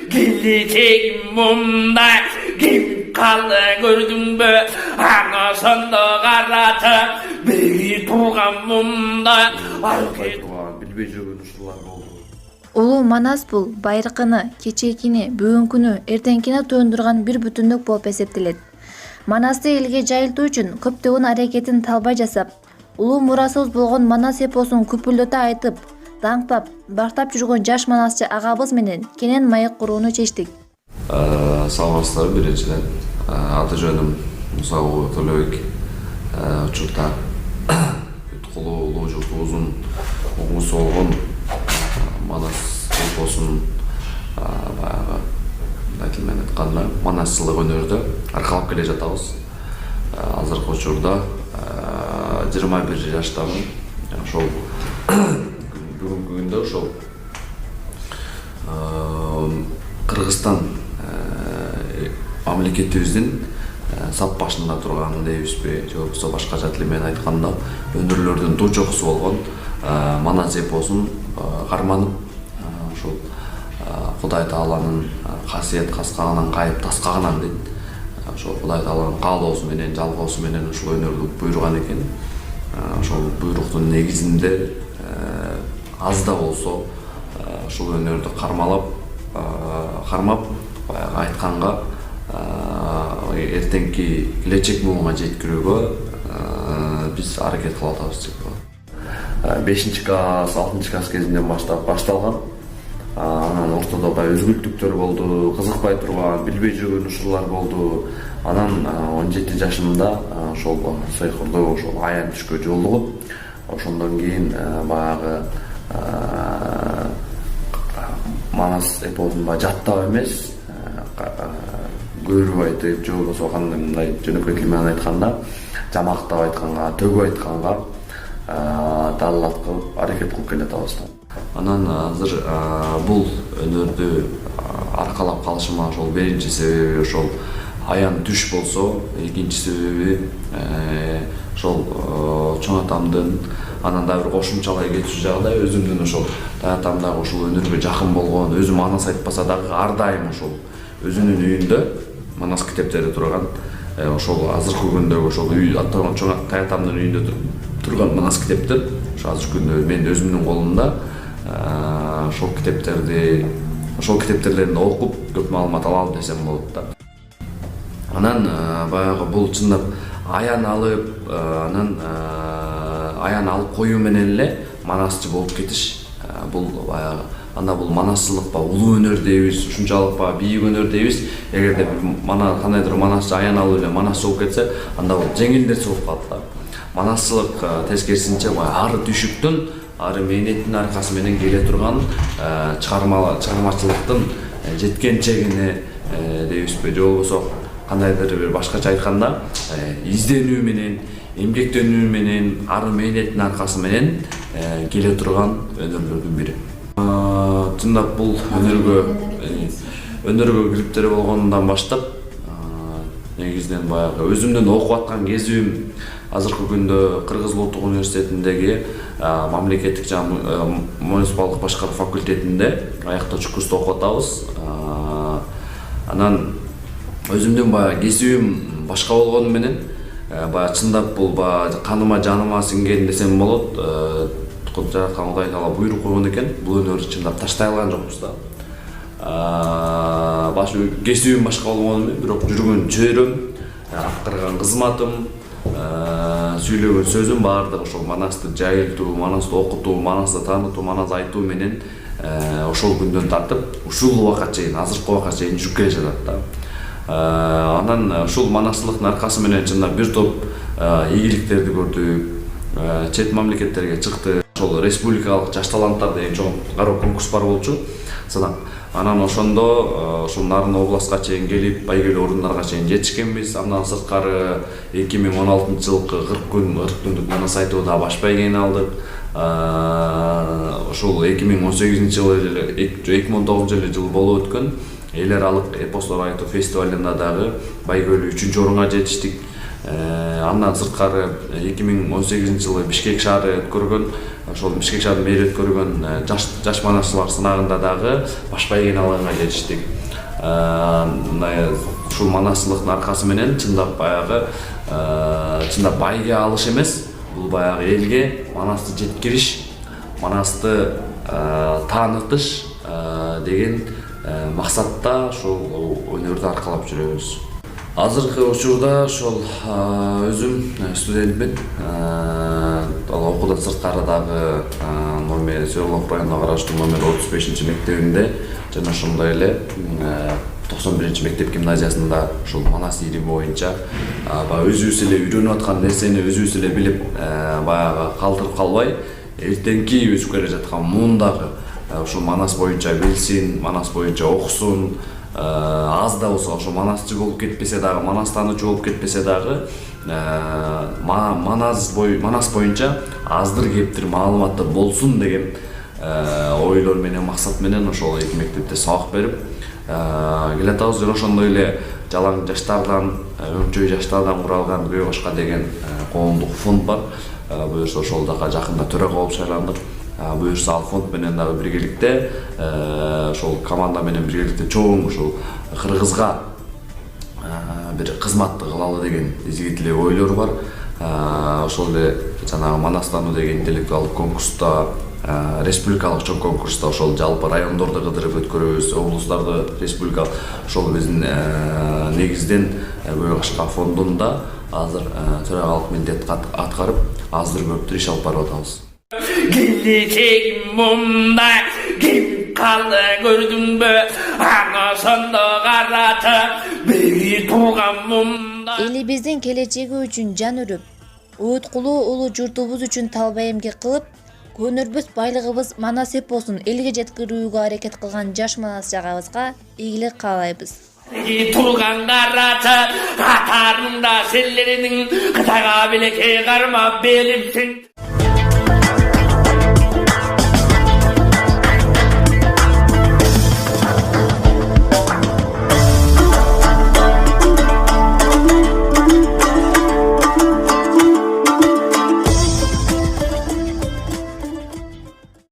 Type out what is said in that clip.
Geleceğim mumda kim kaldı gördün mü? Anasında karatı bir turgan mumda. Bilbey жүргөн ушулар болду. Улуу Манас бул байыркыны, кечээкини, бүгүнкүнү, эртеңкини туюндурган бир бүтүндүк болуп эсептелет. Манасты элге жайылтуу үчүн көптөгөн аракетин талбай жасап, улуу мурасыбыз болгон Манас эпосун күпүлдөтө айтып, даңктап, бактап жүргөн жаш манасчы агабыз менен кенен маек курууну чечтик. Саламатсыздарбы, биринчиден аты жөнүм Мусабеков Төлөбек. Учурда Уткулуу улуу журтубуздун оңусу болгон Манас эпосун баягы тил менен айтканда манасчылык өнөрдө аркалап келе жатабыз. Азыркы учурда 21 жаштамын. Ошол бүгүнкү күндө ошол Кыргызстан мамлекетибиздин сап башында турган дейбизби, же болбосо башкача тил менен айтканда өнөрлөрдүн туу чокусу болгон Манас эпосун карманып, ошол Кудай Тааланын касиет каскагынан кайып таскагынан дейт. Ошол Кудай Тааланын каалоосу менен, жалгоосу менен ушул өнөрдү буйруган экен. Ошол буйруктун негизинде аз да болсо ушул өнөрдү кармап баягы айтканга эртеңки келечек буунга жеткирүүгө биз аракет кылып атабыз деп болот. 5-класс, 6-класс кезинен башталган. Анан ортодо баягы өзгүлтүктөр болду, кызыкпай турган, билбей жүргөн ушулар болду. Анан 17 жашымда ошол Сайкурдо ошол аян түшкө жолугуп, ошондон кийин баягы Манас эпосун жаттап эмес, көрүп айтып, же болбосо кандай жөнөкөй тил менен айтканда, жамактап айтканга, төгүп айтканга далилат кылып, аракет кылып келатабыз. Анан азыр бул өнөрдү аркалап калышыма ошол биринчи себеби ошол аян түш болсо, экинчи себеби ошол чоң атамдын, анан да бир кошумчалай кетчү жагда өзүмдүн ошол таятамдагы ушул өнөргө жакын болгон, өзү Манас айтпаса дагы ар дайым ошол өзүнүн үйүндө Манас китептери турган, ошол азыркы күндөгү ошол үй аттаган чоң таятамдын үйүндө турган Манас китептер, ошол азыркы күндө мен өзүмдүн колумда ошол китептерден окуп көп маалымат алам десем болот да. Анан баягы бул чындап аян алып, анан аян алып коюу менен эле манасчы болуп кетиш. Бул баягы анда бул манасчылык ба, улуу өнөр дейбиз, ушунчалык ба бийик өнөр дейбиз. Эгерде кандайдыр манасчы аян алып эле манасчы болуп кетсе, анда бул жеңил нерсе болуп калат да. Манасчылык тескерисинче ары түшүктүн, ары мээнеттин аркасы менен келе турган чыгармачылыктын жеткенчегине дейбизби, же болбосо кандайдыр бир башкача айтканда изденүү менен, эмгектенүү менен, ары мээнеттин аркасы менен келе турган өнөрлөрдүн бири. Чындап бул өнөргө кириптери болгондон баштап негизинен баягы өзүмдүн окуп аткан кезибим азыркы күндө Кыргыз Улуттук университетиндеги мамлекеттик жана муниципалдык башкаруу факультетинде аяктоочу курста окуп атабыз. Анан өзүмдүн баягы кесибим башка болгону менен баягы чындап бул баягы каныма жаныма сиңген десем болот. Жараткан Кудай Таала буйрук койгон экен, бул өнөрдү чындап таштай алган жокпуз да. Кесибим башка болгону менен, бирок жүргөн чөйрөм, аткарган кызматым, сүйлөгөн сөзүм баардыгы ошол Манасты жайылтуу, Манасты окутуу, Манасты таанытуу, Манас айтуу менен ошол күндөн тартып, ушул убакка чейин, азыркы убакка чейин жүрүп келе жатат да. Анан ушул манасчылыктын аркасы менен чындап бир топ ийгиликтерди көрдүк, чет мамлекеттерге чыкты. Ошол республикалык жаш таланттар деген чоң кароо конкурс бар болчу. Анан ошондо ушул Нарын областка чейин келип, байгелүү орундарга чейин жетишкенбиз. Андан сырткары 2016-жылкы 40 күндүк Манас айтууда баш байгени алдык. Ошол 2019 жыл болуп өткөн эл аралык эпостор айтуу фестивалында дагы байгелүү 3-орунга жетиштик. Андан сырткары 2018 жылы Бишкек шаары өткөргөн, ошол Бишкек шаарынын мэри өткөргөн жаш манасчылар сынагында дагы баш байгеналарга жетиштик. Ушул манасчылыктын аркасы менен чындап баягы чындап байге алыш эмес, бул баягы элге манасты жеткириш, манасты таанытыш деген максатта ушул өнөрдү аркалап жүрөбүз. Азыркы учурда ошол өзүм студентмин. Ал окуудан сырткары дагы номер Свердлов районуна караштуу номер 35-мектебинде жана ошондой эле 91-мектеп гимназиясында ушул манас ири боюнча баягы өзүбүз эле үйрөнүп аткан нерсени өзүбүз эле билип баягы калтырып калбай, эртеңки өсүп келе жаткан муундагы ушул манас боюнча билсин, манас боюнча окусун, аз да болсо ошо манасчы болуп кетпесе дагы, манас таануучу болуп кетпесе дагы манас боюнча аздыр кептир маалыматы болсун деген ойлор менен, максат менен ошол эки мектепте сабак берип келатабыз. Жана ошондой эле жалаң жаштардан, өңчөй жаштардан куралган Көй Кошко деген коомдук фонд бар. Буюрса ошол жака жакында төрага болуп шайландык. Буюрса ал фонд менен дагы биргеликте ошол команда менен биргеликте чоң ушул Кыргызга бир кызматты кылалы деген изгиликтүү ойлор бар. Ошол эле жанагы манастануу деген интеллектуалдык конкурста, республикалык чоң конкурста ошол жалпы райондорду кыдырып өткөрөбүз, облустарды, республикалык ошол биздин негизден Көй Кошко фондунда азыр төрагалык милдет аткарып, аздыр көптүр иш алып барып атабыз. Geleceğim mumda kim kaldı gördün mü? Anasında karatı bir turgan mumda. Элибиздин келечеги үчүн жан үрүп, ууткулуу улуу журтубуз үчүн талбай эмгек кылып, көнөрбөс байлыгыбыз манас эпосун элге жеткирүүгө аракет кылган жаш манас жагабызга ийгилик каалайбыз. Turgan karatı katarında sellerinin kıtağa bile karma belimsin.